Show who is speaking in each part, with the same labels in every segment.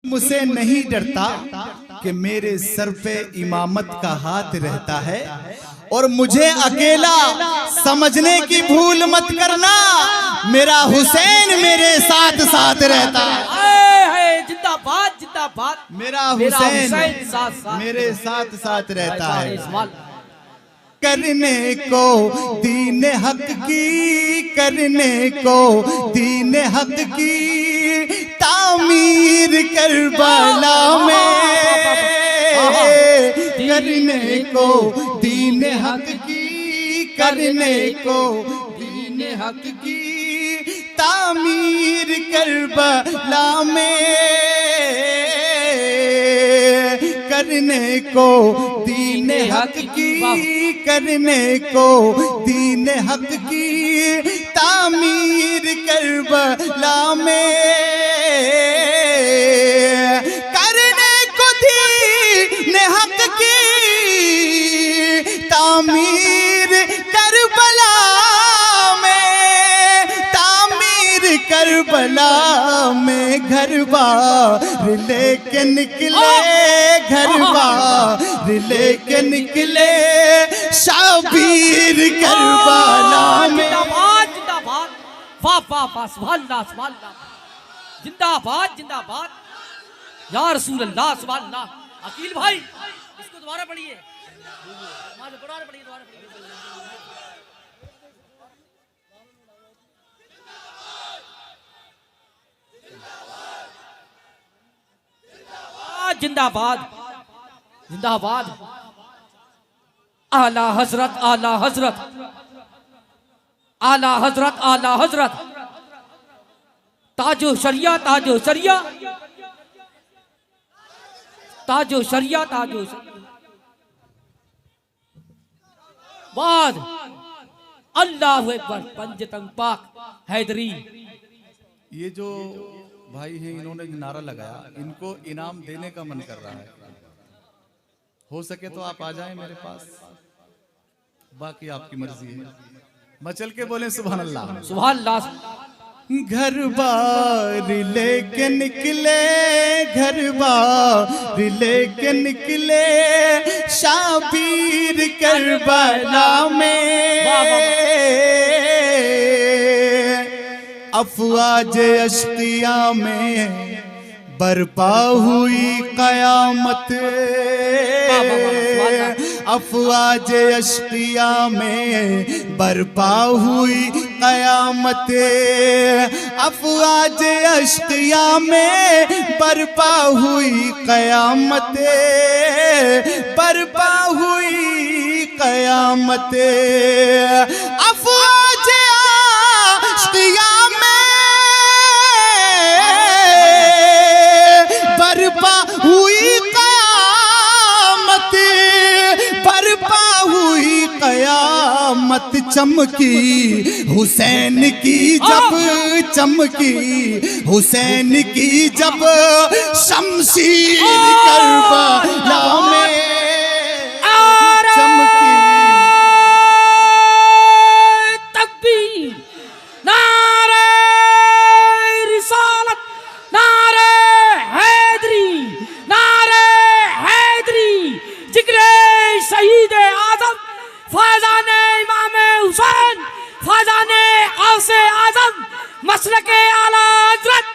Speaker 1: मुझसे नहीं डरता कि मेरे सर पे इमामत का हाथ रहता है, और मुझे अकेला समझने की भूल मत करना, मेरा हुसैन मेरे साथ साथ रहता है।
Speaker 2: जिंदाबाद जिंदाबाद,
Speaker 1: मेरा हुसैन
Speaker 2: साथ
Speaker 1: मेरे साथ साथ रहता है। करने को दीन हक की, करने को दीन हक की तामीर करबला में, करने को दीन हक की, करने को दीन हक की तामीर करबला में, करने को दीन हक की, करने को दीन हक की तामीर करबला में, करने को दीन हक की तामीर करबला में, तामीर करबला में घर बार लेके निकले, घर बार लेके निकले शाबीर करबला में।
Speaker 2: जिंदाबाद जिंदाबाद, वाह वाह वाह, सुभान अल्लाह सुभान अल्लाह, जिंदाबाद जिंदाबाद, या रसूल अल्लाह सुभान अल्लाह। अकील भाई इसको दोबारा पढ़िए, दोबारा पढ़िए, दोबारा पढ़िए। जिंदाबाद जिंदाबाद, आला हजरत, आला हजरत, आला हजरत, आला हजरत, ताजो शरिया, ताजो शरिया, ताजो शरिया, ताजो बाद अल्लाह अकबर, पंजतंग पाक हैदरी।
Speaker 1: ये जो भाई हैं, इन्होंने नारा लगाया, इनको इनाम देने का मन कर रहा है। हो सके तो आप आ जाएं मेरे पास, बाकी आपकी मर्जी है। मचल के बोले सुभान अल्लाह,
Speaker 2: सुभान अल्लाह।
Speaker 1: घर बार लेके निकले, घर बार लेके निकले शाबीर करबला में, अफवाज अश्किया में बरपा हुई कयामत, अफवाज अश्किया में बरपा हुई कयामत, अफवाज अश्किया में बरपा हुई कयामत, बरपा हुई कयामत, अफवाज अश्किया बरपा हुई कयामत, बरपा हुई कयामत, चमकी हुसैन की जब, चमकी हुसैन की जब शमशीर करबला में, चमकी
Speaker 2: तकबीर, नारे रिसालत, नारे हैदरी, नारे हैदरी, जिक्रे शहीद आजम फैजान इमाम हुसैन, फैजान गौसे आजम, मसलके आला हजरत,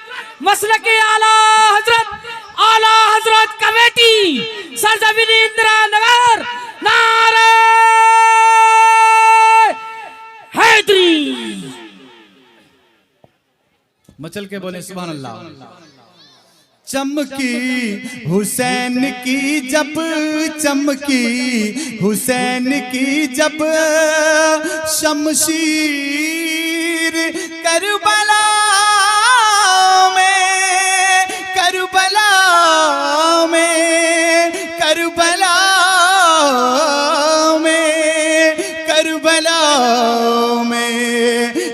Speaker 2: मसलके आला हजरत, आला हजरत कमेटी सरजमीन इंदिरा नगर, नारे हैदरी।
Speaker 1: मचल के बोले सुभान अल्लाह। चमकी हुसैन की जब, चमकी हुसैन की जब शमशीर करबला में, करबला में, करबला में, करबला में,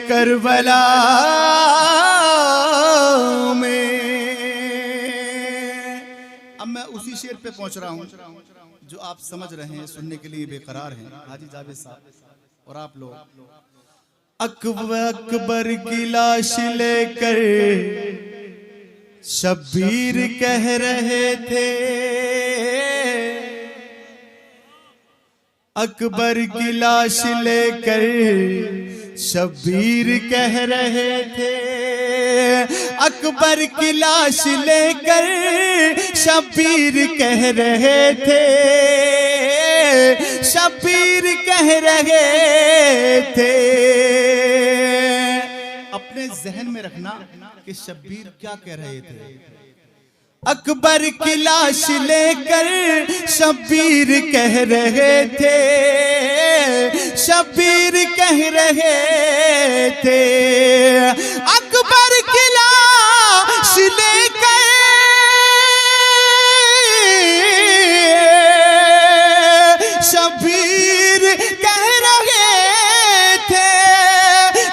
Speaker 1: करबला शेर पे पहुंच रहा हूं जो आप समझ रहे हैं, सुनने के लिए बेकरार हैं, हाजी जावेद साहब और आप लोग। अकबर की लाश लेकर शब्बीर कह रहे थे अकबर की लाश लेकर, शब्बीर कह रहे थे अकबर की लाश लेकर, शब्बीर कह रहे थे, शब्बीर कह रहे थे। अपने जहन में रखना कि शब्बीर क्या कह रहे थे। अकबर की लाश लेकर शब्बीर कह रहे थे, शब्बीर कह रहे थे। अकबर की लाश लेकर शब्बीर कह रहे थे,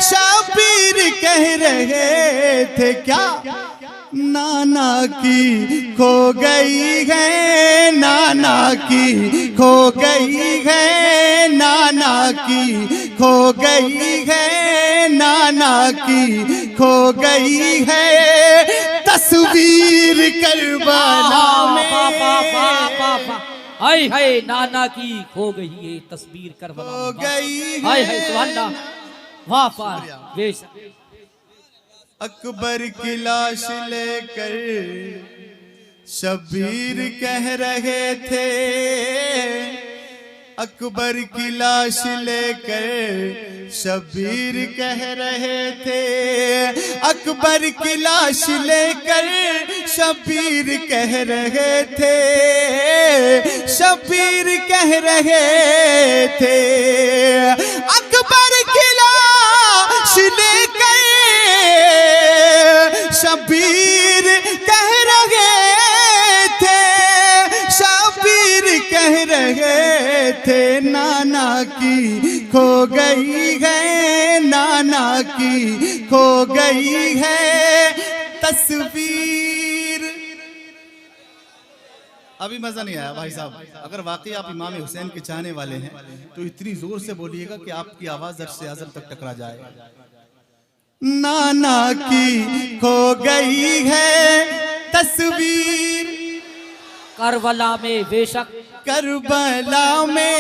Speaker 1: शब्बीर कह रहे थे क्या? नाना की खो गई है, नाना की खो गई है, नाना की खो गई है, नाना की खो गई है तस्वीर करबला में।
Speaker 2: हाय हाय नाना की खो गई है तस्वीर करबला में।
Speaker 1: खो गई
Speaker 2: हाय हाय सुभान अल्लाह, वाह वाह बेशक।
Speaker 1: अकबर की लाश लेकर शब्बीर कह रहे थे, अकबर की लाश लेकर शब्बीर कह रहे थे, अकबर की लाश लेकर शब्बीर कह रहे थे, शब्बीर कह रहे थे। अकबर की लाश लेकर शब्बीर कह रहे थे, शब्बीर कह रहे थे नाना की खो गई है, नाना की खो गई है तस्वीर। अभी मजा नहीं आया भाई साहब। अगर वाकई आप इमाम हुसैन के चाहने वाले हैं तो इतनी जोर से बोलिएगा कि आपकी आवाज अर्श से आज़म तक टकरा जाए। नाना की खो गई है तस्वीर
Speaker 2: करबला में बेशक,
Speaker 1: करबला में।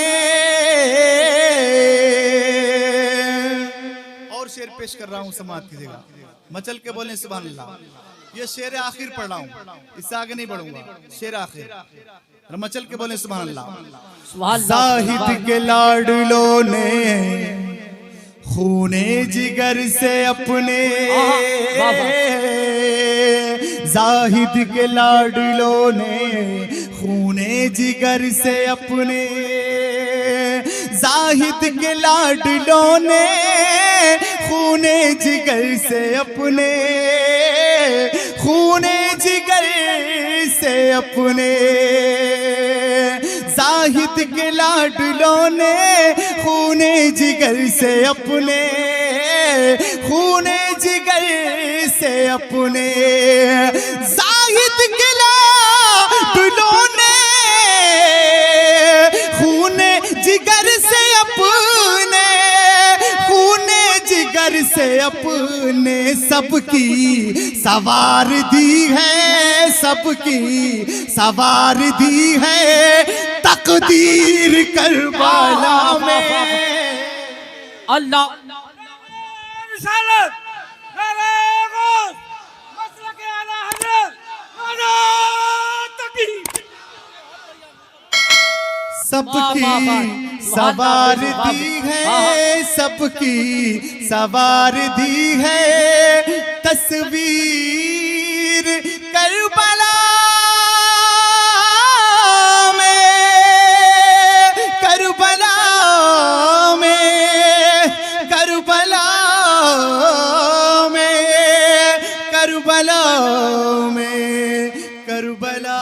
Speaker 1: और शेर पेश कर रहा हूं, समात कीजिएगा, मचल के बोलें सुभान अल्लाह। ये शेर आखिर पढ़ रहा हूं, इससे आगे नहीं बढ़ूंगा। शेर आखिर, मचल के बोलें सुभान अल्लाह। जाहिद के लाडलों ने खूने जिगर से अपने, जाहिद के लाडलों ने खूने जिगर से अपने, जाहिद के लाडलों ने खूने जिगर से अपने, खूने जिगर से अपने, जाहिद के लाडलों ने खूने जिगर से अपने, खूने जिगर से अपने, जाहिद के लाडलों ने खूने जिगर से अपने, खूने जिगर से अपने सबकी सवार दी है, सबकी सवार दी है तकदीर करबला में।
Speaker 2: अल्लाह
Speaker 1: सबकी सवार दी है, सबकी सवार दी है तस्वीर करबला में, करबला में, करबला में, करबला में, करबला